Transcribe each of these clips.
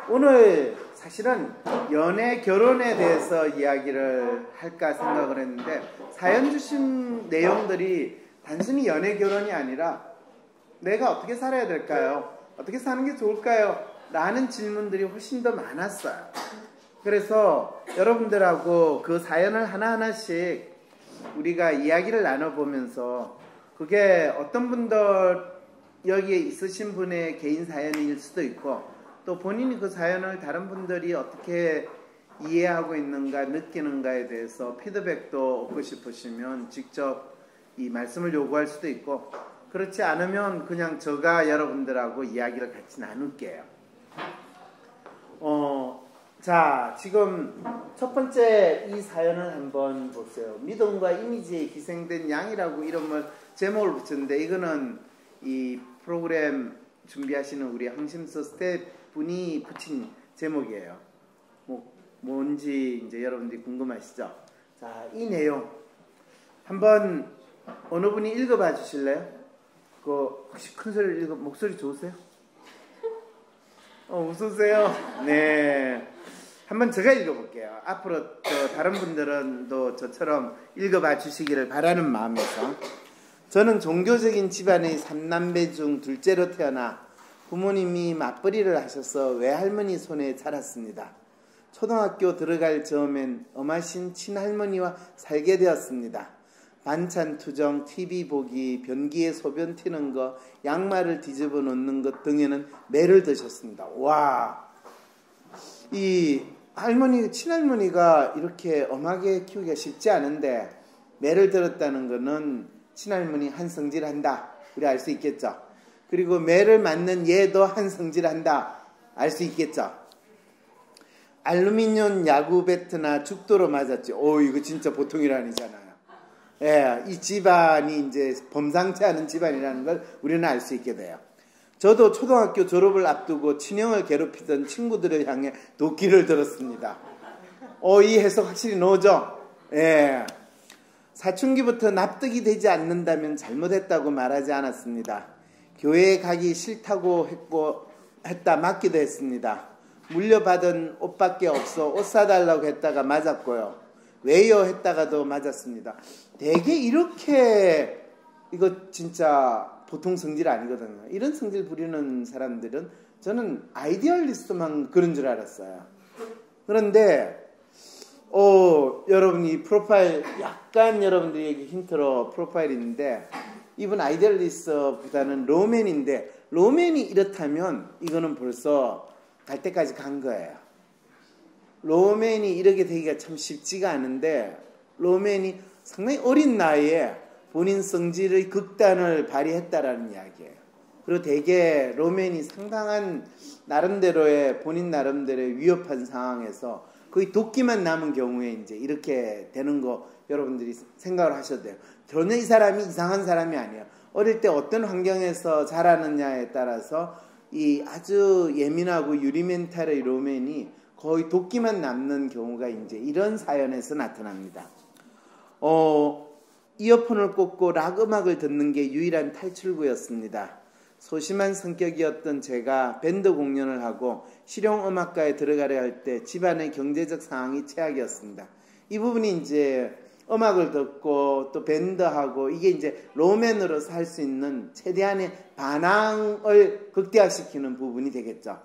오늘 사실은 연애, 결혼에 대해서 이야기를 할까 생각을 했는데 사연 주신 내용들이 단순히 연애, 결혼이 아니라 내가 어떻게 살아야 될까요? 어떻게 사는 게 좋을까요? 라는 질문들이 훨씬 더 많았어요. 그래서 여러분들하고 그 사연을 하나하나씩 우리가 이야기를 나눠보면서 그게 어떤 분들 여기에 있으신 분의 개인 사연일 수도 있고 또 본인이 그 사연을 다른 분들이 어떻게 이해하고 있는가 느끼는가에 대해서 피드백도 얻고 싶으시면 직접 이 말씀을 요구할 수도 있고 그렇지 않으면 그냥 제가 여러분들하고 이야기를 같이 나눌게요. 자, 지금 첫 번째 이 사연을 한번 보세요. 믿음과 이미지에 희생된 양이라고 이름을 제목을 붙였는데 이거는 이 프로그램 준비하시는 우리 항심서 스태프분이 붙인 제목이에요. 뭔지 이제 여러분들이 궁금하시죠? 자, 이 내용 한번 어느 분이 읽어봐 주실래요? 혹시 큰 소리를 목소리 좋으세요? 웃으세요? 네. 한번 제가 읽어볼게요. 앞으로 다른 분들은 또 저처럼 읽어봐 주시기를 바라는 마음에서. 저는 종교적인 집안의 3남매 중 둘째로 태어나 부모님이 맞벌이를 하셔서 외할머니 손에 자랐습니다. 초등학교 들어갈 즈음엔 엄하신 친할머니와 살게 되었습니다. 반찬 투정, TV 보기, 변기에 소변 튀는 거, 양말을 뒤집어 놓는 것 등에는 매를 드셨습니다. 와, 이 친할머니가 이렇게 엄하게 키우기가 쉽지 않은데 매를 들었다는 거는 친할머니 한성질한다. 우리 알 수 있겠죠. 그리고 매를 맞는 얘도 한성질한다. 알 수 있겠죠. 알루미늄 야구 배트나 죽도로 맞았지. 이거 진짜 보통 일 아니잖아요. 예, 이 집안이 이제 범상치 않은 집안이라는 걸 우리는 알 수 있게 돼요. 저도 초등학교 졸업을 앞두고 친형을 괴롭히던 친구들을 향해 도끼를 들었습니다. 이 해석 확실히 나오죠? 예. 사춘기부터 납득이 되지 않는다면 잘못했다고 말하지 않았습니다. 교회에 가기 싫다고 했다 맞기도 했습니다. 물려받은 옷밖에 없어 옷 사달라고 했다가 맞았고요. 왜요? 했다가도 맞았습니다. 되게 이렇게 이거 진짜 보통 성질 아니거든요. 이런 성질 부리는 사람들은 저는 아이디얼리스트만 그런 줄 알았어요. 그런데 여러분이 프로파일 약간 여러분들에게 힌트로 프로파일이 있는데 이분 아이디얼리스트보다는 로맨인데 로맨이 이렇다면 이거는 벌써 갈 때까지 간 거예요. 로맨이 이렇게 되기가 참 쉽지가 않은데 로맨이 상당히 어린 나이에 본인 성질의 극단을 발휘했다라는 이야기예요. 그리고 되게 로맨이 상당한 나름대로의 본인 나름대로의 위협한 상황에서 거의 도끼만 남은 경우에 이제 이렇게 되는 거 여러분들이 생각을 하셔도 돼요. 전혀 이 사람이 이상한 사람이 아니에요. 어릴 때 어떤 환경에서 자라느냐에 따라서 이 아주 예민하고 유리멘탈의 로맨이 거의 도끼만 남는 경우가 이제 이런 사연에서 나타납니다. 이어폰을 꽂고 락 음악을 듣는 게 유일한 탈출구였습니다. 소심한 성격이었던 제가 밴드 공연을 하고 실용음악과에 들어가려 할 때 집안의 경제적 상황이 최악이었습니다. 이 부분이 이제 음악을 듣고 또 밴드하고 이게 이제 로맨으로서 할 수 있는 최대한의 반항을 극대화시키는 부분이 되겠죠.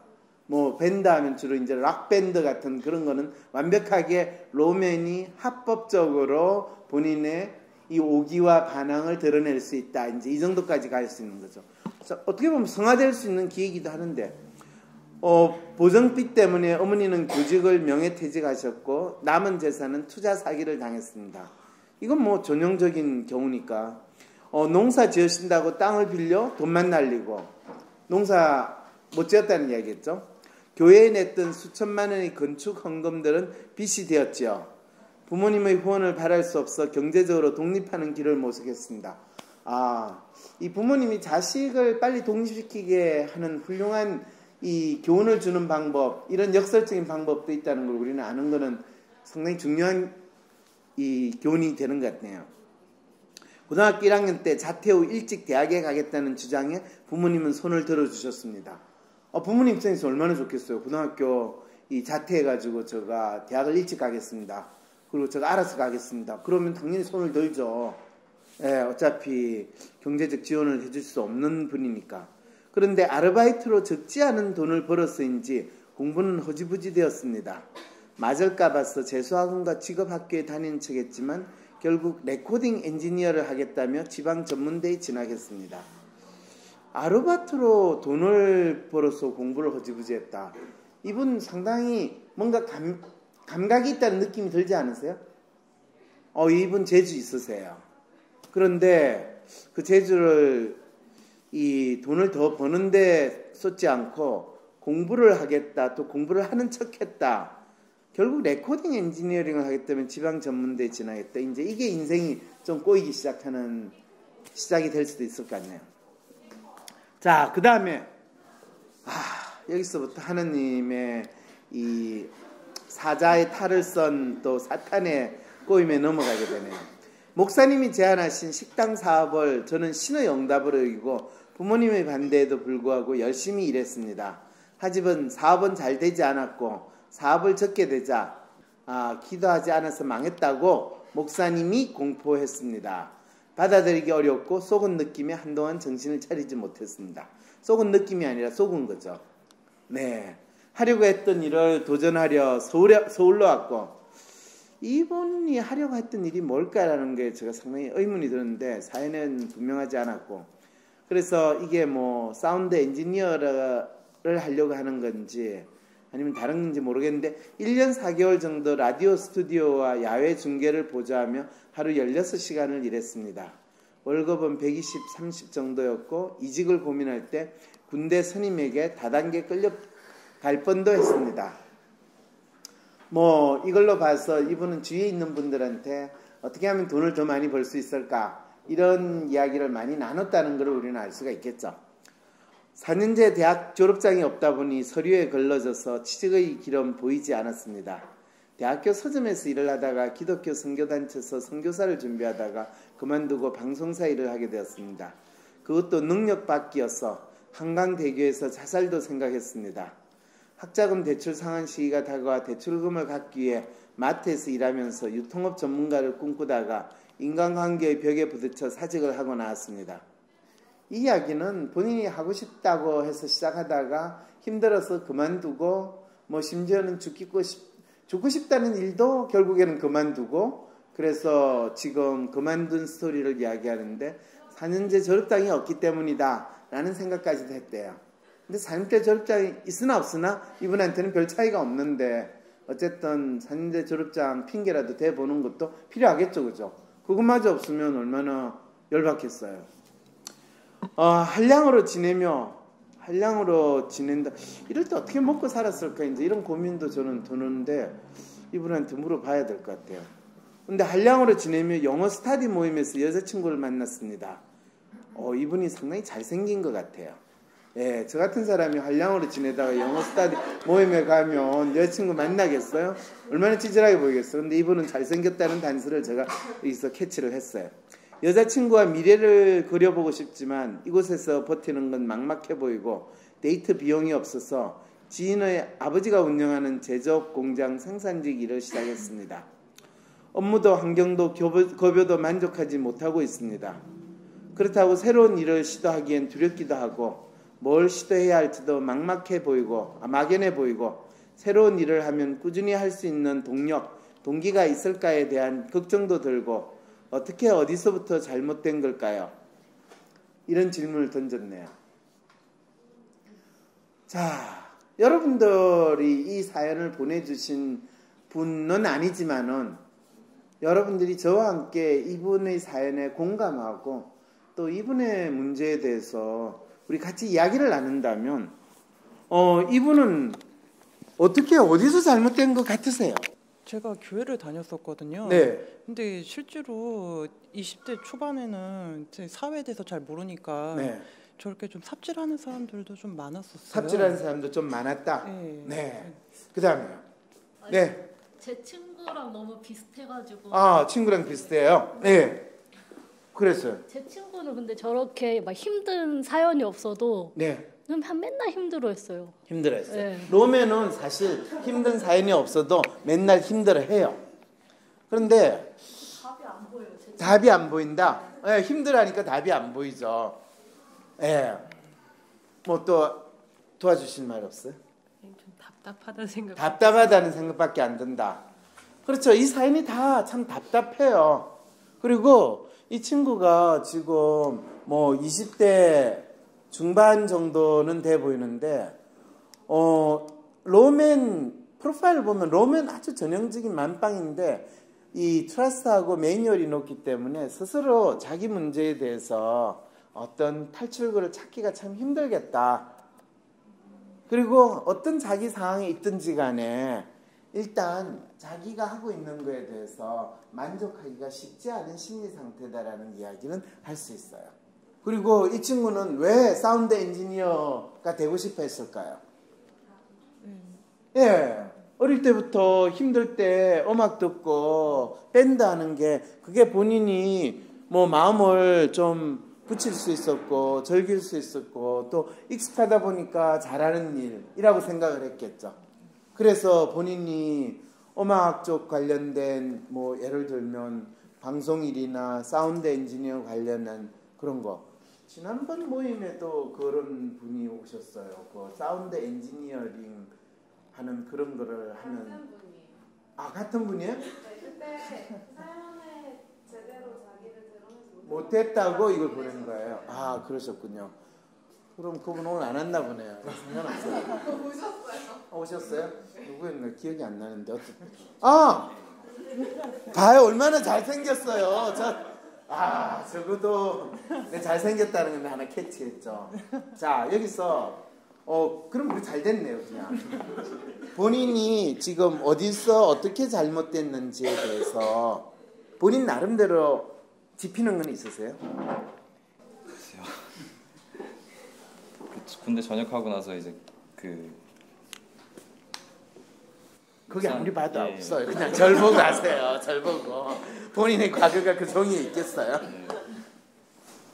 밴드 하면 주로 이제 락밴드 같은 그런 거는 완벽하게 로맨이 합법적으로 본인의 이 오기와 반항을 드러낼 수 있다. 이제 이 정도까지 갈 수 있는 거죠. 어떻게 보면 성화될 수 있는 기회이기도 하는데, 보정빚 때문에 어머니는 교직을 명예퇴직하셨고, 남은 재산은 투자 사기를 당했습니다. 이건 전형적인 경우니까, 농사 지으신다고 땅을 빌려 돈만 날리고, 농사 못 지었다는 이야기겠죠. 교회에 냈던 수천만 원의 건축 헌금들은 빚이 되었지요. 부모님의 후원을 바랄 수 없어 경제적으로 독립하는 길을 모색했습니다. 이 부모님이 자식을 빨리 독립시키게 하는 훌륭한 이 교훈을 주는 방법, 이런 역설적인 방법도 있다는 걸 우리는 아는 것은 상당히 중요한 이 교훈이 되는 것 같네요. 고등학교 1학년 때 자퇴 후 일찍 대학에 가겠다는 주장에 부모님은 손을 들어주셨습니다. 부모님 입장에서 얼마나 좋겠어요. 고등학교 이 자퇴해가지고 제가 대학을 일찍 가겠습니다. 그리고 제가 알아서 가겠습니다. 그러면 당연히 손을 들죠. 예, 어차피 경제적 지원을 해줄 수 없는 분이니까. 그런데 아르바이트로 적지 않은 돈을 벌어서인지 공부는 허지부지 되었습니다. 맞을까 봐서 재수학원과 직업학교에 다니는 척했지만 결국 레코딩 엔지니어를 하겠다며 지방 전문대에 진학했습니다. 아르바이트로 돈을 벌어서 공부를 허지부지 했다. 이분 상당히 뭔가 감각이 있다는 느낌이 들지 않으세요? 이분 재주 있으세요. 그런데 그 재주를 이 돈을 더 버는데 쏟지 않고 공부를 하겠다, 또 공부를 하는 척했다. 결국 레코딩 엔지니어링을 하겠다면 지방 전문대에 진학했다. 이제 이게 인생이 좀 꼬이기 시작하는 시작이 될 수도 있을 것 같네요. 자, 그 다음에 여기서부터 하느님의 이 사자의 탈을 썬 또 사탄의 꼬임에 넘어가게 되네요. 목사님이 제안하신 식당 사업을 저는 신의 응답으로 여기고 부모님의 반대에도 불구하고 열심히 일했습니다. 하지만 사업은 잘 되지 않았고 사업을 접게 되자 기도하지 않아서 망했다고 목사님이 공포했습니다. 받아들이기 어렵고 속은 느낌에 한동안 정신을 차리지 못했습니다. 속은 느낌이 아니라 속은 거죠. 네, 하려고 했던 일을 도전하려 서울로 왔고 이분이 하려고 했던 일이 뭘까라는 게 제가 상당히 의문이 드는데 사연은 분명하지 않았고 그래서 이게 뭐 사운드 엔지니어를 하려고 하는 건지 아니면 다른 건지 모르겠는데 1년 4개월 정도 라디오 스튜디오와 야외 중계를 보좌하며 하루 16시간을 일했습니다. 월급은 120, 30 정도였고 이직을 고민할 때 군대 선임에게 다단계 끌려갈 뻔도 했습니다. 뭐 이걸로 봐서 이분은 주위에 있는 분들한테 어떻게 하면 돈을 더 많이 벌 수 있을까 이런 이야기를 많이 나눴다는 걸 우리는 알 수가 있겠죠. 4년제 대학 졸업장이 없다 보니 서류에 걸러져서 취직의 길은 보이지 않았습니다. 대학교 서점에서 일을 하다가 기독교 선교단체에서 선교사를 준비하다가 그만두고 방송사 일을 하게 되었습니다. 그것도 능력받기여서 한강대교에서 자살도 생각했습니다. 학자금 대출 상환 시기가 다가와 대출금을 갚기 위해 마트에서 일하면서 유통업 전문가를 꿈꾸다가 인간관계의 벽에 부딪혀 사직을 하고 나왔습니다. 이 이야기는 본인이 하고 싶다고 해서 시작하다가 힘들어서 그만두고 뭐 심지어는 죽고 싶다는 일도 결국에는 그만두고 그래서 지금 그만둔 스토리를 이야기하는데 4년제 졸업장이 없기 때문이다 라는 생각까지도 했대요. 근데 4년제 졸업장이 있으나 없으나 이분한테는 별 차이가 없는데 어쨌든 4년제 졸업장 핑계라도 대보는 것도 필요하겠죠. 그죠? 그것마저 없으면 얼마나 열받겠어요. 한량으로 지낸다. 이럴 때 어떻게 먹고 살았을까? 이제 이런 고민도 저는 드는데 이분한테 물어봐야 될 것 같아요. 근데 한량으로 지내며 영어 스터디 모임에서 여자친구를 만났습니다. 이분이 상당히 잘생긴 것 같아요. 예, 저 같은 사람이 한량으로 지내다가 영어 스터디 모임에 가면 여자친구 만나겠어요? 얼마나 찌질하게 보이겠어요? 근데 이분은 잘생겼다는 단서를 제가 여기서 캐치를 했어요. 여자친구와 미래를 그려보고 싶지만 이곳에서 버티는 건 막막해 보이고 데이트 비용이 없어서 지인의 아버지가 운영하는 제조업 공장 생산직 일을 시작했습니다. 업무도 환경도 급여도 만족하지 못하고 있습니다. 그렇다고 새로운 일을 시도하기엔 두렵기도 하고 뭘 시도해야 할지도 막연해 보이고 새로운 일을 하면 꾸준히 할 수 있는 동기가 있을까에 대한 걱정도 들고 어떻게 어디서부터 잘못된 걸까요? 이런 질문을 던졌네요. 자, 여러분들이 이 사연을 보내주신 분은 아니지만은 여러분들이 저와 함께 이분의 사연에 공감하고 또 이분의 문제에 대해서 우리 같이 이야기를 나눈다면 이분은 어떻게 어디서 잘못된 것 같으세요? 제가 교회를 다녔었거든요. 네. 근데 실제로 20대 초반에는 사회에 대해서 잘 모르니까 네. 저렇게 좀 삽질하는 사람들도 좀 많았었어요. 삽질하는 사람도 좀 많았다. 네. 네. 그다음에요. 네. 제 친구랑 너무 비슷해가지고. 친구랑 비슷해요. 네. 그랬어요. 제 친구는 근데 저렇게 막 힘든 사연이 없어도 네. 맨날 힘들어했어요. 힘들어했어요. 네. 로맨은 사실 힘든 사연이 없어도 맨날 힘들어해요. 그런데 답이 안 보여요. 답이 안 보인다. 예, 힘들어하니까 답이 안 보이죠. 예. 뭐 또 도와주실 말 없어요? 좀 답답하다는 생각. 답답하다는 생각밖에 안 든다. 그렇죠. 이 사연이 다 참 답답해요. 그리고 이 친구가 지금 뭐 20대 중반 정도는 돼 보이는데 로맨 프로파일을 보면 로맨 아주 전형적인 만빵인데 이 트러스트하고 매뉴얼이 높기 때문에 스스로 자기 문제에 대해서 어떤 탈출구를 찾기가 참 힘들겠다. 그리고 어떤 자기 상황에 있든지 간에 일단 자기가 하고 있는 거에 대해서 만족하기가 쉽지 않은 심리 상태다라는 이야기는 할 수 있어요. 그리고 이 친구는 왜 사운드 엔지니어가 되고 싶어 했을까요? 예. 어릴 때부터 힘들 때 음악 듣고 밴드 하는 게 그게 본인이 뭐 마음을 좀 붙일 수 있었고 즐길 수 있었고 또 익숙하다 보니까 잘하는 일이라고 생각을 했겠죠. 그래서 본인이 음악 쪽 관련된 뭐 예를 들면 방송일이나 사운드 엔지니어 관련한 그런 거 지난번 모임에도 그런 분이 오셨어요. 그 사운드 엔지니어링 하는 그런 거를 하는 같은 분이에요. 아 같은 분이에요? 네, 그때 사연에 제대로 자기를 드러내지 못했다고 이걸 보낸 거예요. 아 그러셨군요. 그럼 그분 오늘 안 왔나 보네요. 상관없어요. 오셨어요? 누구였나 기억이 안 나는데 어쨌든 봐요 얼마나 잘생겼어요. 적어도 잘생겼다는 건 하나 캐치했죠. 자 여기서 그럼 우리 잘 됐네요 그냥. 본인이 지금 어디서 어떻게 잘못됐는지에 대해서 본인 나름대로 짚히는 건 있으세요? 글쎄요. 군대 전역하고 나서 이제 그게 아무리 봐도 예. 없어요. 그냥 절 보고 아세요. 절 보고. 본인의 과거가 그 종이에 있겠어요? 예.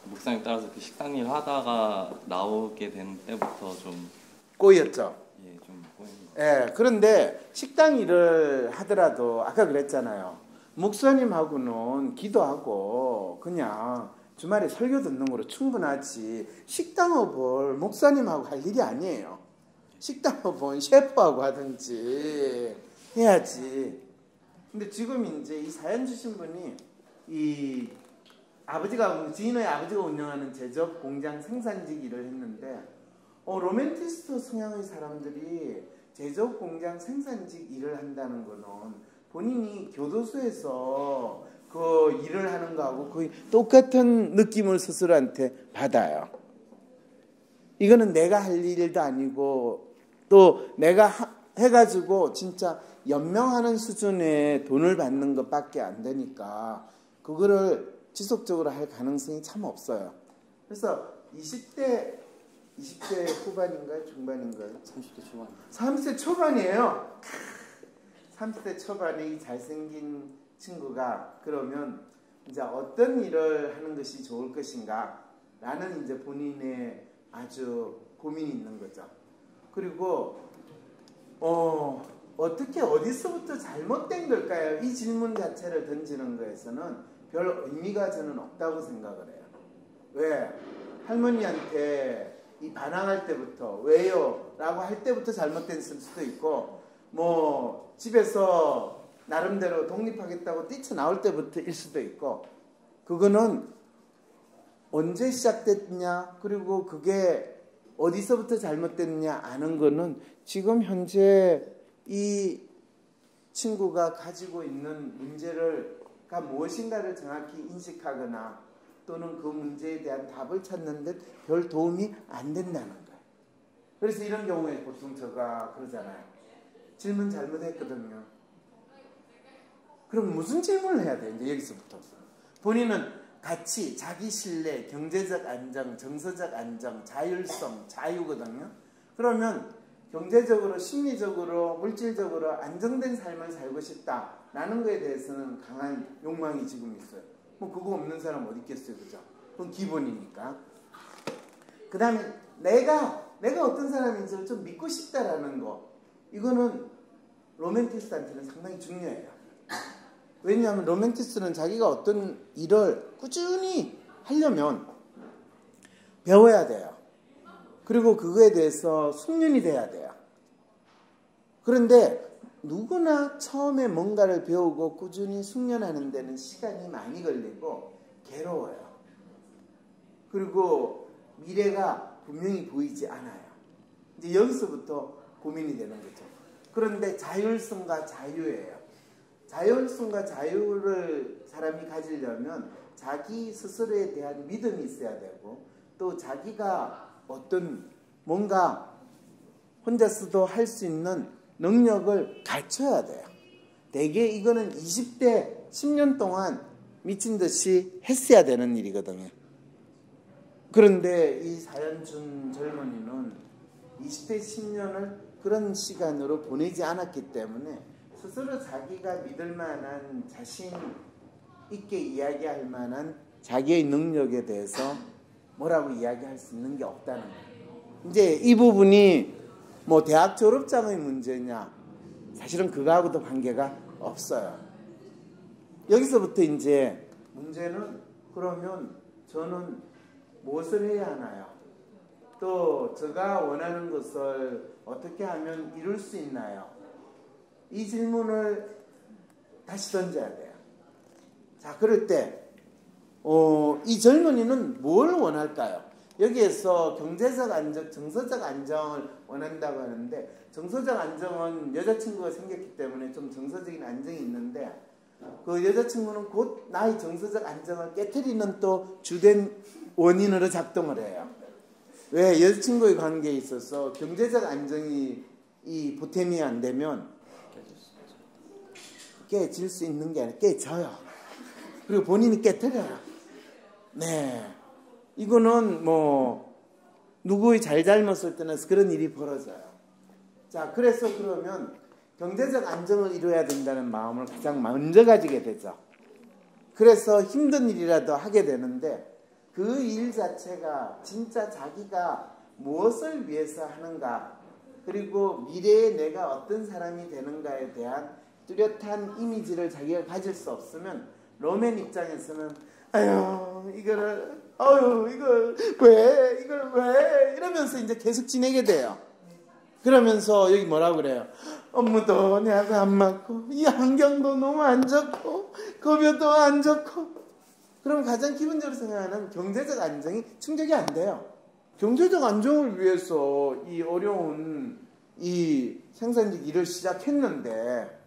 목사님 따라서 그 식당 일 하다가 나오게 된 때부터 좀 꼬였죠. 좀 꼬인 것 예, 그런데 식당 일을 하더라도 아까 그랬잖아요. 목사님하고는 기도하고 그냥 주말에 설교 듣는 거로 충분하지 식당업을 목사님하고 할 일이 아니에요. 식당업은 셰프하고 하든지 해야지. 근데 지금 이제 이 사연 주신 분이 이 지인의 아버지가 운영하는 제적 공장 생산직 일을 했는데 로맨티스트 성향의 사람들이 제적 공장 생산직 일을 한다는 거는 본인이 교도소에서 그 일을 하는 거하고 거의 똑같은 느낌을 스스로한테 받아요. 이거는 내가 할 일도 아니고 또 내가 해가지고 진짜 연명하는 수준의 돈을 받는 것밖에 안 되니까 그거를 지속적으로 할 가능성이 참 없어요. 그래서 20대 후반인가요? 중반인가요? 30대 초반. 30대 초반이에요. 30대 초반에 이 잘생긴 친구가 그러면 이제 어떤 일을 하는 것이 좋을 것인가 라는 이제 본인의 아주 고민이 있는 거죠. 그리고 어떻게 어디서부터 잘못된 걸까요? 이 질문 자체를 던지는 거에서는 별 의미가 저는 없다고 생각을 해요. 왜? 할머니한테 이 반항할 때부터 왜요? 라고 할 때부터 잘못된 수도 있고 뭐 집에서 나름대로 독립하겠다고 뛰쳐나올 때부터일 수도 있고 그거는 언제 시작됐냐 그리고 그게 어디서부터 잘못됐냐 아는 거는 지금 현재 이 친구가 가지고 있는 문제가 무엇인가를 정확히 인식하거나 또는 그 문제에 대한 답을 찾는 데 별 도움이 안 된다는 거예요. 그래서 이런 경우에 보통 제가 그러잖아요. 질문 잘못했거든요. 그럼 무슨 질문을 해야 돼? 이제 여기서부터. 본인은 가치, 자기 신뢰, 경제적 안정, 정서적 안정, 자율성, 자유거든요. 그러면 경제적으로, 심리적으로, 물질적으로 안정된 삶을 살고 싶다라는 거에 대해서는 강한 욕망이 지금 있어요. 뭐 그거 없는 사람 어디 있겠어요, 그죠? 그건 기본이니까. 그 다음에 내가 내가 어떤 사람인지를 좀 믿고 싶다라는 거, 이거는 로맨티스트한테는 상당히 중요해요. 왜냐하면 로맨티스트는 자기가 어떤 일을 꾸준히 하려면 배워야 돼요. 그리고 그거에 대해서 숙련이 돼야 돼요. 그런데 누구나 처음에 뭔가를 배우고 꾸준히 숙련하는 데는 시간이 많이 걸리고 괴로워요. 그리고 미래가 분명히 보이지 않아요. 이제 여기서부터 고민이 되는 거죠. 그런데 자율성과 자유예요. 자율성과 자유를 사람이 가지려면 자기 스스로에 대한 믿음이 있어야 되고, 또 자기가 어떤 뭔가 혼자서도 할 수 있는 능력을 갖춰야 돼요. 대개 이거는 20대 10년 동안 미친 듯이 했어야 되는 일이거든요. 그런데 이 사연준 젊은이는 20대 10년을 그런 시간으로 보내지 않았기 때문에 스스로 자기가 믿을 만한, 자신 있게 이야기할 만한 자기의 능력에 대해서 뭐라고 이야기할 수 있는 게 없다는 거예요. 이제 이 부분이 뭐 대학 졸업장의 문제냐, 사실은 그거하고도 관계가 없어요. 여기서부터 이제 문제는, 그러면 저는 무엇을 해야 하나요? 또 제가 원하는 것을 어떻게 하면 이룰 수 있나요? 이 질문을 다시 던져야 돼요. 자, 그럴 때 이 젊은이는 뭘 원할까요? 여기에서 경제적 안정, 정서적 안정을 원한다고 하는데, 정서적 안정은 여자친구가 생겼기 때문에 좀 정서적인 안정이 있는데, 그 여자친구는 곧 나의 정서적 안정을 깨트리는 또 주된 원인으로 작동을 해요. 왜? 여자친구의 관계에 있어서 경제적 안정이 이 보탬이 안 되면 깨질 수 있는 게 아니라 깨져요. 그리고 본인이 깨트려요. 네, 이거는 뭐 누구의 잘잘못을 떠나서 그런 일이 벌어져요. 자, 그래서 그러면 경제적 안정을 이루어야 된다는 마음을 가장 먼저 가지게 되죠. 그래서 힘든 일이라도 하게 되는데, 그 일 자체가 진짜 자기가 무엇을 위해서 하는가, 그리고 미래에 내가 어떤 사람이 되는가에 대한 뚜렷한 이미지를 자기가 가질 수 없으면, 로맨 입장에서는 이걸 왜 이러면서 이제 계속 지내게 돼요. 그러면서 여기 뭐라고 그래요? 업무도 내가 안 맞고, 이 환경도 너무 안 좋고, 급여도 안 좋고. 그럼 가장 기본적으로 생각하는 경제적 안정이 충족이 안 돼요. 경제적 안정을 위해서 이 어려운 이 생산직 일을 시작했는데,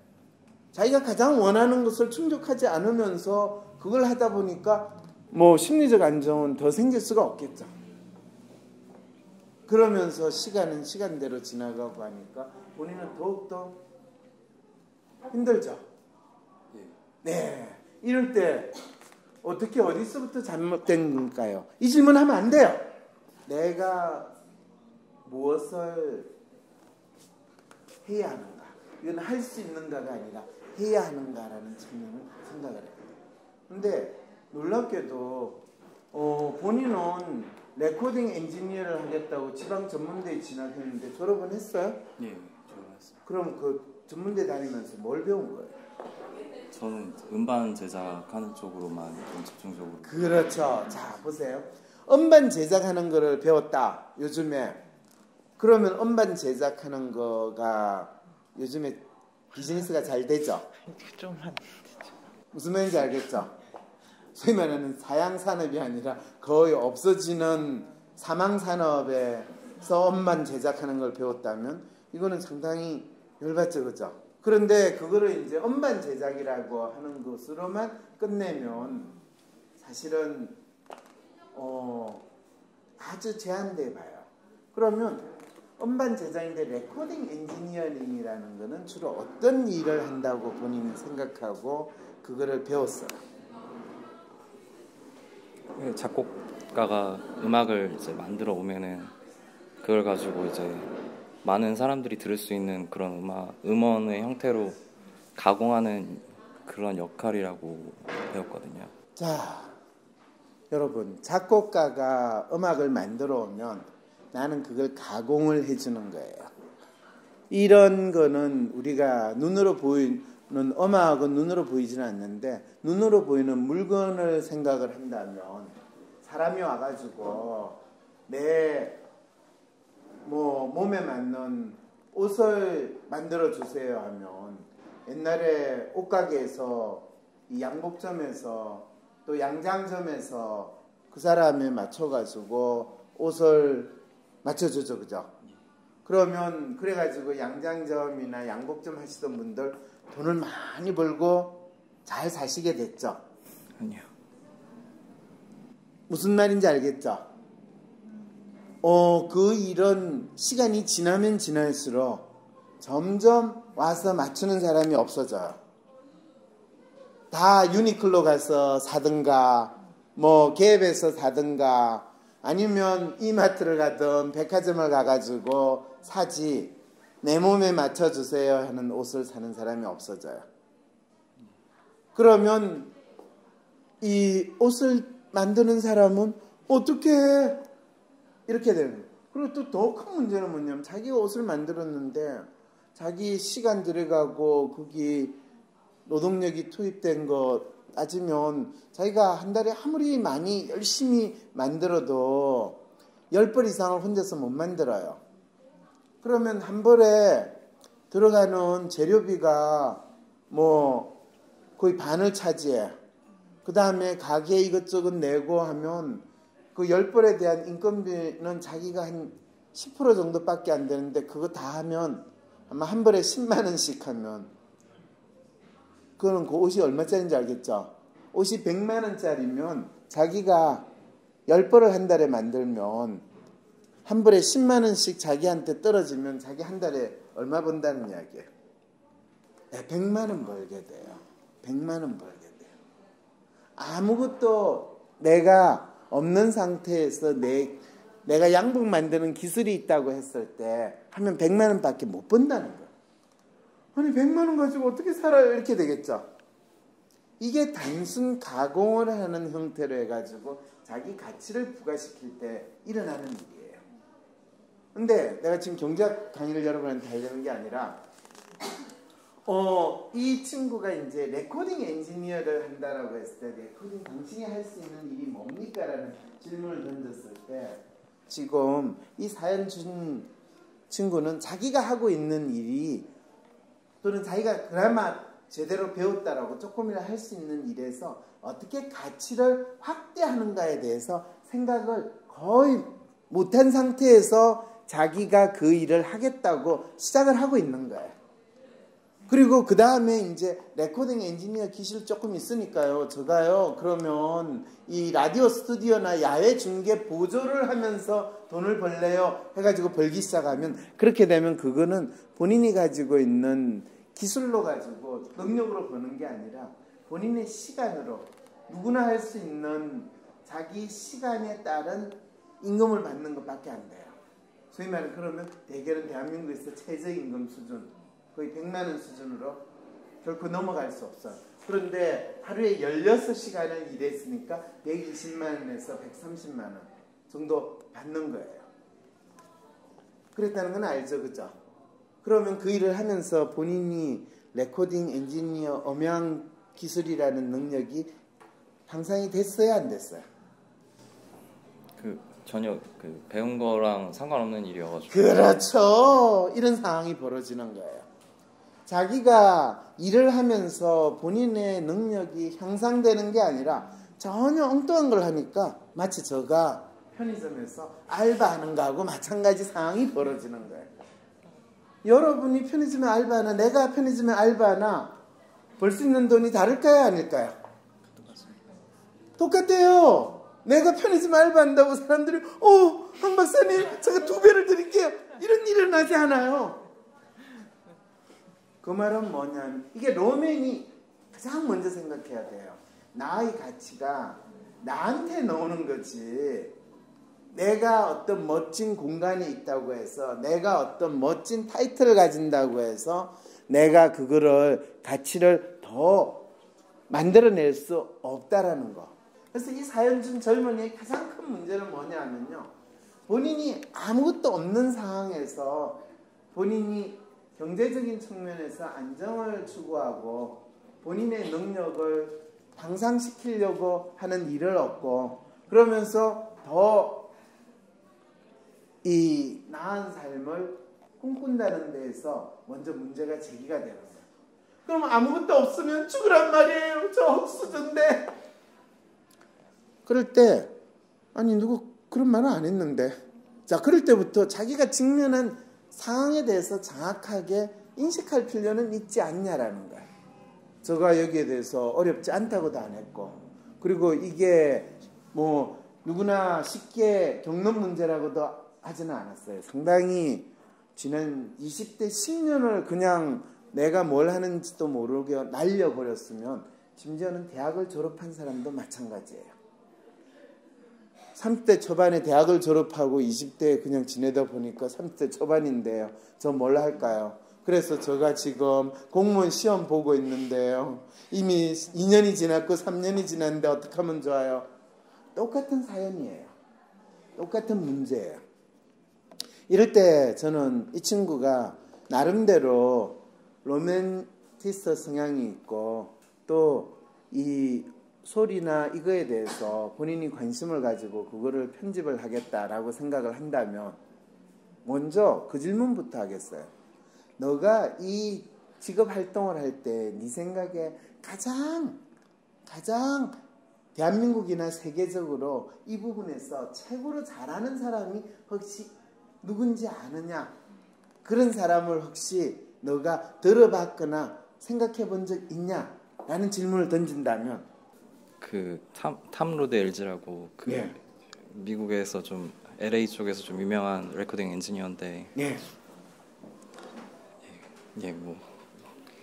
자기가 가장 원하는 것을 충족하지 않으면서 그걸 하다 보니까 뭐 심리적 안정은 더 생길 수가 없겠죠. 그러면서 시간은 시간대로 지나가고 하니까 본인은 더욱더 힘들죠. 네, 이럴 때 어떻게, 어디서부터 잘못된 건가요? 이 질문하면 안 돼요. 내가 무엇을 해야 하는가, 이건 할 수 있는가가 아니라 해야 하는가라는 측면을 생각을 해요. 근데 놀랍게도 본인은 레코딩 엔지니어를 하겠다고 지방 전문대에 진학했는데 졸업은 했어요? 예, 졸업했어요. 그럼 그 전문대 다니면서 뭘 배운 거예요? 저는 음반 제작하는 쪽으로만 좀 집중적으로. 그렇죠. 자, 보세요. 음반 제작하는 거를 배웠다, 요즘에. 그러면 음반 제작하는 거가 요즘에 비즈니스가 잘 되죠? 좀 한. 무슨 말인지 알겠죠? 소위 말하는 사양산업이 아니라 거의 없어지는 사망산업에서 음반 제작하는 걸 배웠다면 이거는 상당히 열받죠, 그죠? 그런데 그거를 이제 음반 제작이라고 하는 것으로만 끝내면 사실은 아주 제한돼 봐요. 그러면 음반 제작인데 레코딩 엔지니어링이라는 거는 주로 어떤 일을 한다고 본인이 생각하고 그거를 배웠어요? 작곡가가 음악을 이제 만들어 오면은 그걸 가지고 이제 많은 사람들이 들을 수 있는 그런 음원의 형태로 가공하는 그런 역할이라고 배웠거든요. 자, 여러분, 작곡가가 음악을 만들어 오면 나는 그걸 가공을 해주는 거예요. 이런 거는 우리가 눈으로 보이는 어마하고 눈으로 보이지는 않는데 눈으로 보이는 물건을 생각을 한다면 사람이 와가지고 내 몸에 맞는 옷을 만들어 주세요 하면 옛날에 옷가게에서 이 양복점에서 또 양장점에서 그 사람에 맞춰가지고 옷을 맞춰주죠, 그죠? 그러면 그래가지고 양장점이나 양복점 하시던 분들 돈을 많이 벌고 잘 사시게 됐죠? 아니요. 무슨 말인지 알겠죠? 그 일은 시간이 지나면 지날수록 점점 와서 맞추는 사람이 없어져요. 다 유니클로 가서 사든가 갭에서 사든가 아니면 이마트를 가든 백화점을 가가지고 사지 내 몸에 맞춰주세요 하는 옷을 사는 사람이 없어져요. 그러면 이 옷을 만드는 사람은 어떻게 해? 이렇게 되는 거예요. 그리고 또 더 큰 문제는 뭐냐면 자기가 옷을 만들었는데 자기 시간 들어가고 거기 노동력이 투입된 거 따지면 자기가 한 달에 아무리 많이 열심히 만들어도 10벌 이상을 혼자서 못 만들어요. 그러면 한 벌에 들어가는 재료비가 거의 반을 차지해. 그 다음에 가게 이것저것 내고 하면 그 10벌에 대한 인건비는 자기가 한 10% 정도밖에 안 되는데 그거 다 하면 아마 한 벌에 10만 원씩 하면 그거는 그 옷이 얼마짜리인지 알겠죠? 옷이 100만 원짜리면 자기가 10벌을 한 달에 만들면 한 벌에 10만 원씩 자기한테 떨어지면 자기 한 달에 얼마 번다는 이야기예요. 100만 원 벌게 돼요. 100만 원 벌게 돼요. 아무것도 내가 없는 상태에서 내가 양복 만드는 기술이 있다고 했을 때 하면 100만 원밖에 못 번다는 거예요. 아니 100만 원 가지고 어떻게 살아요? 이렇게 되겠죠. 이게 단순 가공을 하는 형태로 해가지고 자기 가치를 부과시킬 때 일어나는 일이에요. 근데 내가 지금 경제학 강의를 여러분한테 하려는 게 아니라 이 친구가 이제 레코딩 엔지니어를 한다라고 했을 때 레코딩 당신이 할 수 있는 일이 뭡니까? 라는 질문을 던졌을 때 지금 이 사연 준 친구는 자기가 하고 있는 일이 또는 자기가 그나마 제대로 배웠다라고 조금이라도 할 수 있는 일에서 어떻게 가치를 확대하는가에 대해서 생각을 거의 못한 상태에서 자기가 그 일을 하겠다고 시작을 하고 있는 거예요. 그리고 그 다음에 이제 레코딩 엔지니어 기술 조금 있으니까요. 제가요 그러면 이 라디오 스튜디오나 야외 중계 보조를 하면서 돈을 벌래요 해가지고 벌기 시작하면 그렇게 되면 그거는 본인이 가지고 있는 기술로 가지고 능력으로 버는 게 아니라 본인의 시간으로 누구나 할 수 있는 자기 시간에 따른 임금을 받는 것밖에 안 돼요. 소위 말하면 그러면 대개는 대한민국에서 최저임금 수준 거의 100만 원 수준으로 결코 넘어갈 수 없어요. 그런데 하루에 16시간을 일했으니까 120만 원에서 130만 원 정도 받는 거예요. 그랬다는 건 알죠, 그죠? 그러면 그 일을 하면서 본인이 레코딩 엔지니어 음향 기술이라는 능력이 향상이 됐어요, 안 됐어요? 전혀 배운 거랑 상관없는 일이어가지고. 그렇죠. 이런 상황이 벌어지는 거예요. 자기가 일을 하면서 본인의 능력이 향상되는 게 아니라 전혀 엉뚱한 걸 하니까 마치 저가 편의점에서 알바하는 거하고 마찬가지 상황이 벌어지는 거예요. 여러분이 편의점에 알바하나 내가 편의점에 알바하나 벌 수 있는 돈이 다를까요? 아닐까요? 똑같아요. 내가 편의점 알바한다고 사람들이 한 박사님 제가 2배를 드릴게요. 이런 일은 일어나지 않아요. 그 말은 뭐냐면 이게 로맨이 가장 먼저 생각해야 돼요. 나의 가치가 나한테 나오는 거지 내가 어떤 멋진 공간이 있다고 해서 내가 어떤 멋진 타이틀을 가진다고 해서 내가 그거를 가치를 더 만들어낼 수 없다라는 거. 그래서 이 사연 준 젊은이의 가장 큰 문제는 뭐냐면요. 본인이 아무것도 없는 상황에서 본인이 경제적인 측면에서 안정을 추구하고 본인의 능력을 향상시키려고 하는 일을 얻고 그러면서 더 이 나은 삶을 꿈꾼다는 데에서 먼저 문제가 제기가 되는 거예요. 그럼 아무것도 없으면 죽으란 말이에요. 저 흙수저인데. 그럴 때 아니 누구 그런 말은 안 했는데. 자, 그럴 때부터 자기가 직면한 상황에 대해서 정확하게 인식할 필요는 있지 않냐라는 거예요. 제가 여기에 대해서 어렵지 않다고도 안 했고, 그리고 이게 뭐 누구나 쉽게 겪는 문제라고도 하지는 않았어요. 상당히 지난 20대 10년을 그냥 내가 뭘 하는지도 모르게 날려버렸으면 심지어는 대학을 졸업한 사람도 마찬가지예요. 30대 초반에 대학을 졸업하고 20대에 그냥 지내다 보니까 30대 초반인데요. 저 뭘 할까요? 그래서 제가 지금 공무원 시험 보고 있는데요. 이미 2년이 지났고 3년이 지났는데 어떻게 하면 좋아요? 똑같은 사연이에요. 똑같은 문제예요. 이럴 때 저는 이 친구가 나름대로 로맨티스트 성향이 있고 또 이 소리나 이거에 대해서 본인이 관심을 가지고 그거를 편집을 하겠다라고 생각을 한다면 먼저 그 질문부터 하겠어요. 너가 이 직업 활동을 할 때 네 생각에 가장 대한민국이나 세계적으로 이 부분에서 최고로 잘하는 사람이 혹시 누군지 아느냐? 그런 사람을 혹시 너가 들어봤거나 생각해 본 적 있냐? 라는 질문을 던진다면 그 탐로드 LG라고 그 예. 미국에서 좀 LA 쪽에서 좀 유명한 레코딩 엔지니어인데 예. 뭐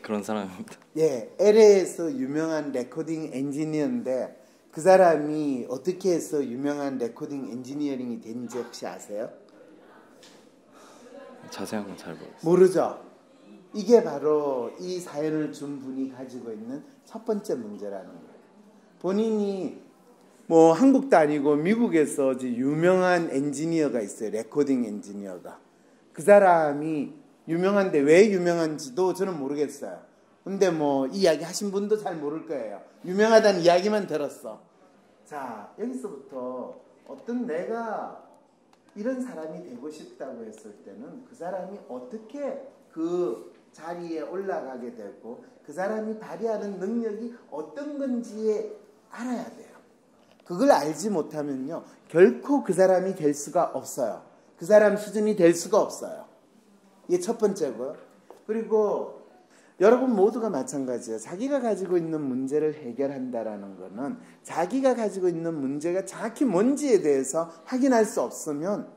그런 사람입니다. 예, LA에서 유명한 레코딩 엔지니어인데 그 사람이 어떻게 해서 유명한 레코딩 엔지니어링이 된지 혹시 아세요? 자세한 건 잘 모르겠어요. 모르죠? 이게 바로 이 사연을 준 분이 가지고 있는 첫 번째 문제라는 거예요. 본인이 뭐 한국도 아니고 미국에서 유명한 엔지니어가 있어요. 레코딩 엔지니어가. 그 사람이 유명한데 왜 유명한지도 저는 모르겠어요. 근데 뭐 이야기 하신 분도 잘 모를 거예요. 유명하다는 이야기만 들었어. 자, 여기서부터 어떤 내가 이런 사람이 되고 싶다고 했을 때는 그 사람이 어떻게 그 자리에 올라가게 되고 그 사람이 발휘하는 능력이 어떤 건지 알아야 돼요. 그걸 알지 못하면요 결코 그 사람이 될 수가 없어요. 그 사람 수준이 될 수가 없어요. 이게 첫 번째고요. 그리고 여러분 모두가 마찬가지예요. 자기가 가지고 있는 문제를 해결한다라는 것은 자기가 가지고 있는 문제가 정확히 뭔지에 대해서 확인할 수 없으면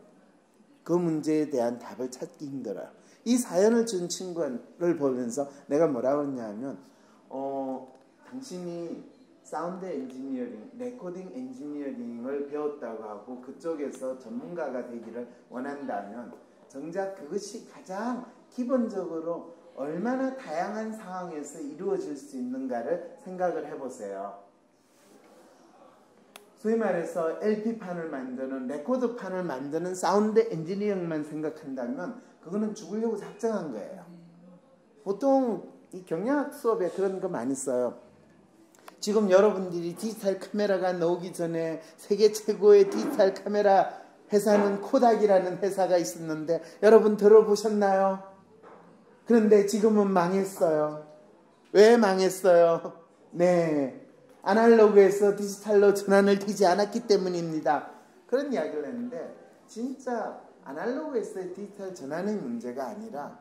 그 문제에 대한 답을 찾기 힘들어요. 이 사연을 준 친구를 보면서 내가 뭐라고 했냐면 당신이 사운드 엔지니어링, 레코딩 엔지니어링을 배웠다고 하고 그쪽에서 전문가가 되기를 원한다면 정작 그것이 가장 기본적으로 얼마나 다양한 상황에서 이루어질 수 있는가를 생각을 해보세요. 소위 말해서 LP판을 만드는, 레코드판을 만드는 사운드 엔지니어만 생각한다면 그거는 죽으려고 작정한 거예요. 보통 이 경영학 수업에 그런 거 많이 써요. 지금 여러분들이 디지털 카메라가 나오기 전에 세계 최고의 디지털 카메라 회사는 코닥이라는 회사가 있었는데 여러분 들어보셨나요? 그런데 지금은 망했어요. 왜 망했어요? 네, 아날로그에서 디지털로 전환을 되지 않았기 때문입니다. 그런 이야기를 했는데 진짜 아날로그에서의 디지털 전환의 문제가 아니라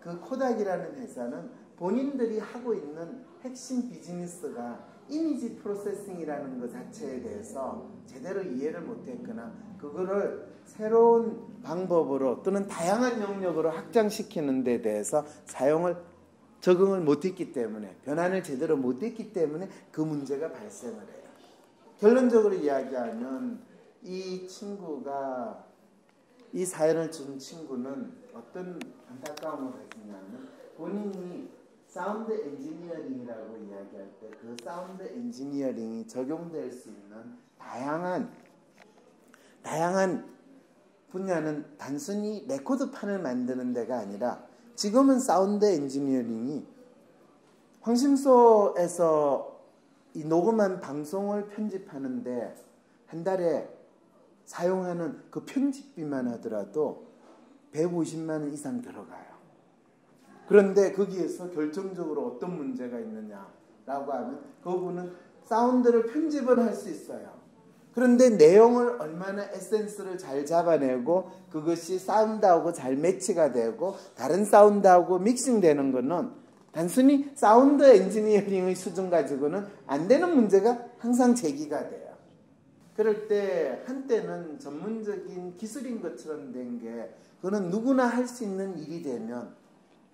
그 코닥이라는 회사는 본인들이 하고 있는 핵심 비즈니스가 이미지 프로세싱이라는 것 자체에 대해서 제대로 이해를 못했거나 그거를 새로운 방법으로 또는 다양한 영역으로 확장시키는 데 대해서 적응을 못했기 때문에 변환을 제대로 못했기 때문에 그 문제가 발생을 해요. 결론적으로 이야기하면 이 친구가 이 사연을 준 친구는 어떤 안타까움을 가지냐면 본인이 사운드 엔지니어링이라고 이야기할 때 그 사운드 엔지니어링이 적용될 수 있는 다양한 분야는 단순히 레코드판을 만드는 데가 아니라 지금은 사운드 엔지니어링이 황심소에서 이 녹음한 방송을 편집하는데 한 달에 사용하는 그 편집비만 하더라도 150만 원 이상 들어가요. 그런데 거기에서 결정적으로 어떤 문제가 있느냐라고 하면 그분은 사운드를 편집을 할 수 있어요. 그런데 내용을 얼마나 에센스를 잘 잡아내고 그것이 사운드하고 잘 매치가 되고 다른 사운드하고 믹싱되는 거는 단순히 사운드 엔지니어링의 수준 가지고는 안 되는 문제가 항상 제기가 돼요. 그럴 때 한때는 전문적인 기술인 것처럼 된 게 그거는 누구나 할 수 있는 일이 되면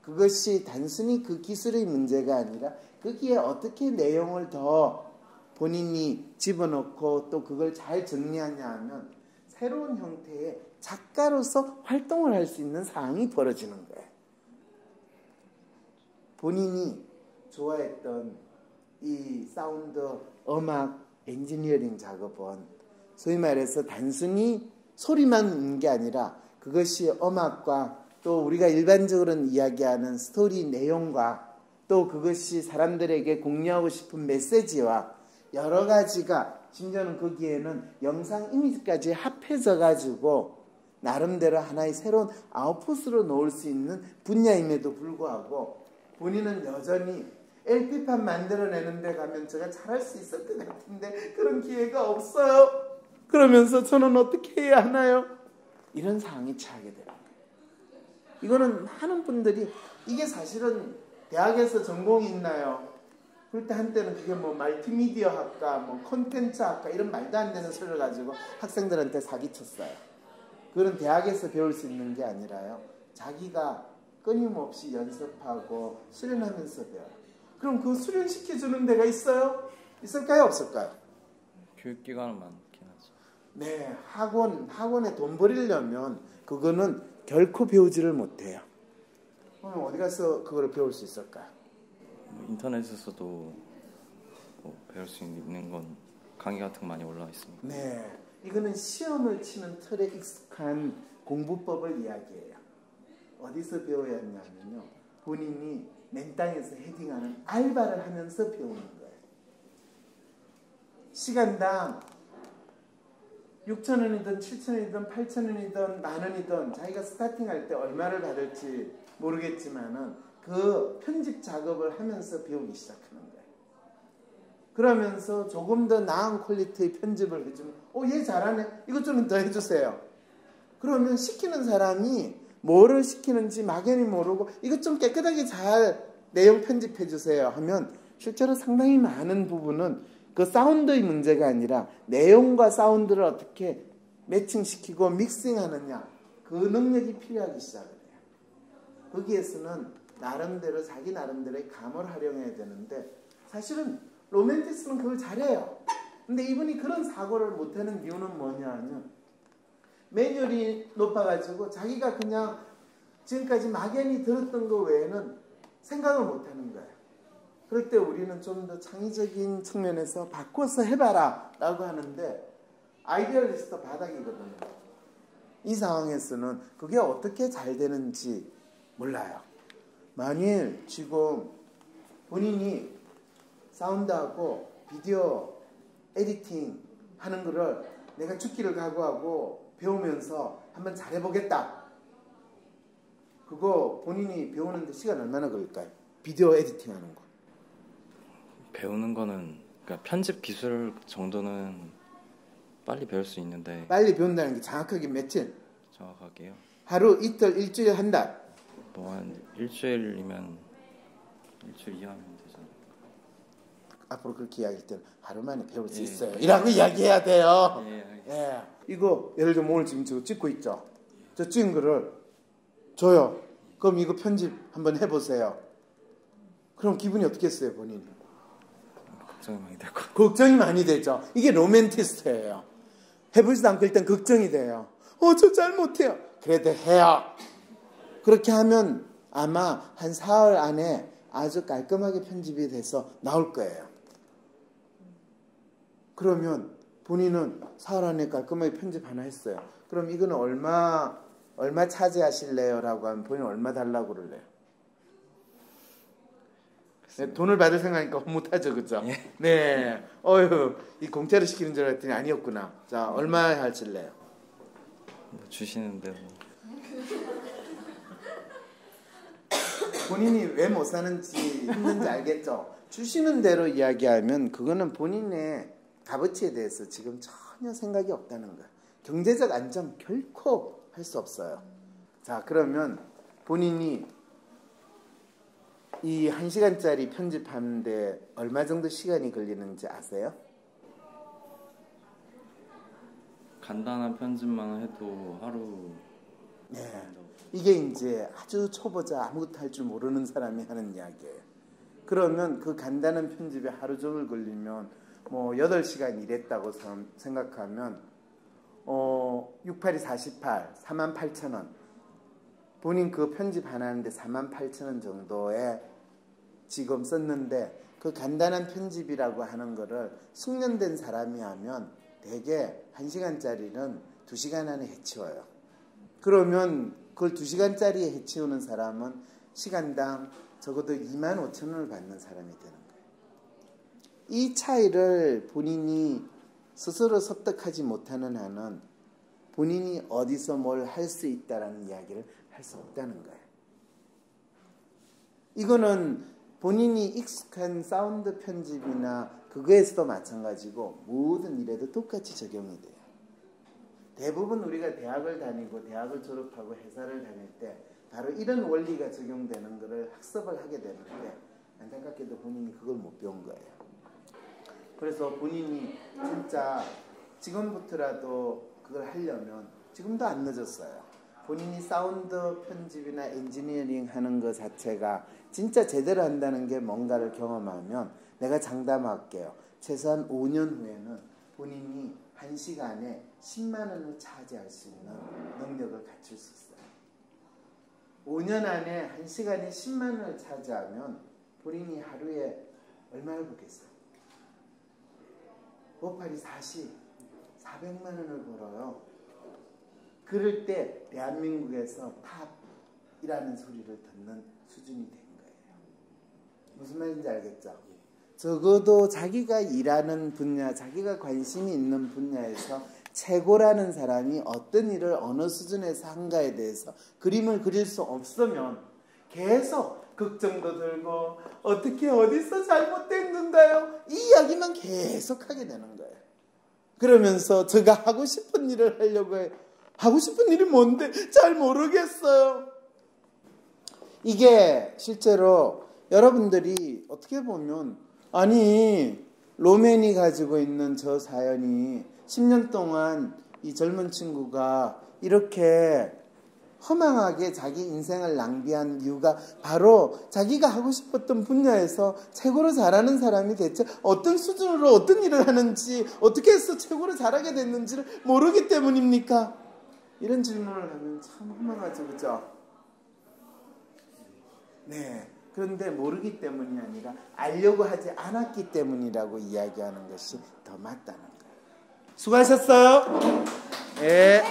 그것이 단순히 그 기술의 문제가 아니라 거기에 어떻게 내용을 더 본인이 집어넣고 또 그걸 잘 정리하냐 하면 새로운 형태의 작가로서 활동을 할 수 있는 상황이 벌어지는 거예요. 본인이 좋아했던 이 사운드 음악 엔지니어링 작업은 소위 말해서 단순히 소리만 있는 게 아니라 그것이 음악과 또 우리가 일반적으로 이야기하는 스토리 내용과 또 그것이 사람들에게 공유하고 싶은 메시지와 여러 가지가 심지어는 거기에는 영상 이미지까지 합해져 가지고 나름대로 하나의 새로운 아웃풋으로 놓을 수 있는 분야임에도 불구하고 본인은 여전히 LP판 만들어내는 데 가면 제가 잘할 수 있을 것 같은데 그런 기회가 없어요. 그러면서 저는 어떻게 해야 하나요? 이런 상황에 처하게 되는 거예요. 이거는 하는 분들이 이게 사실은 대학에서 전공이 있나요? 그럴 때 한때는 그게 뭐 멀티미디어 학과, 뭐 콘텐츠 학과 이런 말도 안 되는 소리를 가지고 학생들한테 사기쳤어요. 그건 대학에서 배울 수 있는 게 아니라요. 자기가 끊임없이 연습하고 수련하면서 배워요. 그럼 그 수련시켜주는 데가 있어요? 있을까요? 없을까요? 교육기관은 많긴 하죠. 네, 학원에 돈 버리려면 그거는 결코 배우지를 못해요. 그럼 어디 가서 그걸 배울 수 있을까요? 인터넷에서도 뭐 배울 수 있는 건 강의 같은 거 많이 올라와 있습니다. 네, 이거는 시험을 치는 틀에 익숙한 공부법을 이야기해요. 어디서 배워야 하냐면요, 본인이 맨 땅에서 헤딩하는 알바를 하면서 배우는 거예요. 시간당 6,000원이든 7,000원이든 8,000원이든 만원이든 자기가 스타팅할 때 얼마를 받을지 모르겠지만은 그 편집 작업을 하면서 배우기 시작하는 거예요. 그러면서 조금 더 나은 퀄리티의 편집을 해주면 얘 잘하네. 이것 좀 더 해주세요. 그러면 시키는 사람이 뭐를 시키는지 막연히 모르고 이것 좀 깨끗하게 잘 내용 편집해 주세요 하면 실제로 상당히 많은 부분은 그 사운드의 문제가 아니라 내용과 사운드를 어떻게 매칭시키고 믹싱하느냐 그 능력이 필요하기 시작을 해요. 거기에서는 나름대로 자기 나름대로의 감을 활용해야 되는데 사실은 로맨티스는 그걸 잘해요. 근데 이분이 그런 사고를 못하는 이유는 뭐냐 하면 매뉴얼이 높아가지고 자기가 그냥 지금까지 막연히 들었던 거 외에는 생각을 못하는 거예요. 그럴 때 우리는 좀 더 창의적인 측면에서 바꿔서 해봐라 라고 하는데 아이디어리스트 바닥이거든요. 이 상황에서는 그게 어떻게 잘 되는지 몰라요. 만일 지금 본인이 사운드하고 비디오 에디팅 하는 거를 내가 죽기를 각오하고 배우면서 한번 잘해보겠다. 그거 본인이 배우는데 시간 얼마나 걸릴까요? 비디오 에디팅 하는 거. 배우는 거는 그러니까 편집 기술 정도는 빨리 배울 수 있는데 빨리 배운다는 게 정확하게 며칠? 정확하게요? 하루, 이틀, 일주일, 한 달? 뭐 한 일주일이면 일주일 이하면 되잖아요. 앞으로 그렇게 이야기할 때는 하루 만에 배울 수 있어요. 이라고 이야기해야 돼요. 예. 이거 예를 들면 오늘 지금 저거 찍고 있죠. 저 찍은 거를 줘요. 그럼 이거 편집 한번 해보세요. 그럼 기분이 어떻겠어요, 본인이? 걱정이 많이 될 것 같아요. 걱정이 많이 되죠. 이게 로맨티스트예요. 해보지도 않고 일단 걱정이 돼요. 저 잘못해요. 그래도 해요. 그렇게 하면 아마 한 4월 안에 아주 깔끔하게 편집이 돼서 나올 거예요. 그러면 본인은 4월 안에 깔끔하게 편집 하나 했어요. 그럼 이거는 얼마 차지하실래요? 라고 하면 본인 얼마 달라고 그럴래요? 네, 돈을 받을 생각하니까 못하죠, 그죠? 예. 네. 이 공짜로 시키는 줄 알았더니 아니었구나. 자, 얼마 하실래요? 뭐 주시는 대로. 본인이 왜 못 사는지 힘든지 알겠죠? 주시는 대로 이야기하면 그거는 본인의 값어치에 대해서 지금 전혀 생각이 없다는 거야. 경제적 안정 결코 할 수 없어요. 자, 그러면 본인이 이 1시간짜리 편집하는데 얼마 정도 시간이 걸리는지 아세요? 간단한 편집만 해도 하루. 네. 이게 이제 아주 초보자 아무것도 할 줄 모르는 사람이 하는 이야기예요. 그러면 그 간단한 편집에 하루 종일 걸리면 뭐 8시간 일했다고 생각하면 68이 48, 48,000원. 본인 그 편집 하나 하는데 48,000원 정도에 지금 썼는데 그 간단한 편집이라고 하는 거를 숙련된 사람이 하면 대개 1시간짜리는 2시간 안에 해치워요. 그러면 그걸 2시간짜리에 해치우는 사람은 시간당 적어도 25,000원을 받는 사람이 되는 거예요. 이 차이를 본인이 스스로 섭득하지 못하는 한은 본인이 어디서 뭘 할 수 있다라는 이야기를 할 수 없다는 거예요. 이거는 본인이 익숙한 사운드 편집이나 그거에서도 마찬가지고 모든 일에도 똑같이 적용이 돼요. 대부분 우리가 대학을 다니고 대학을 졸업하고 회사를 다닐 때 바로 이런 원리가 적용되는 것을 학습을 하게 되는데 안타깝게도 본인이 그걸 못 배운 거예요. 그래서 본인이 진짜 지금부터라도 그걸 하려면 지금도 안 늦었어요. 본인이 사운드 편집이나 엔지니어링 하는 것 자체가 진짜 제대로 한다는 게 뭔가를 경험하면 내가 장담할게요. 최소한 5년 후에는 본인이 1시간에 10만 원을 차지할 수 있는 능력을 갖출 수 있어요. 5년 안에 1시간에 10만 원을 차지하면 본인이 하루에 얼마를 벌겠어요? 58이 40, 400만 원을 벌어요. 그럴 때 대한민국에서 탑이라는 소리를 듣는 수준이 된 거예요. 무슨 말인지 알겠죠? 적어도 자기가 일하는 분야, 자기가 관심이 있는 분야에서 최고라는 사람이 어떤 일을 어느 수준에서 한가에 대해서 그림을 그릴 수 없으면 계속 걱정도 들고 어떻게 어디서 잘못된 건가요? 이 이야기만 계속 하게 되는 거예요. 그러면서 제가 하고 싶은 일을 하려고 해요. 하고 싶은 일이 뭔데 잘 모르겠어요. 이게 실제로 여러분들이 어떻게 보면 아니 로맨이 가지고 있는 저 사연이 10년 동안 이 젊은 친구가 이렇게 허망하게 자기 인생을 낭비한 이유가 바로 자기가 하고 싶었던 분야에서 최고로 잘하는 사람이 대체 어떤 수준으로 어떤 일을 하는지 어떻게 해서 최고로 잘하게 됐는지를 모르기 때문입니까? 이런 질문을 하면 참 허망하죠, 그죠? 네. 그런데 모르기 때문이 아니라 알려고 하지 않았기 때문이라고 이야기하는 것이 더 맞다는 거예요. 수고하셨어요. 네.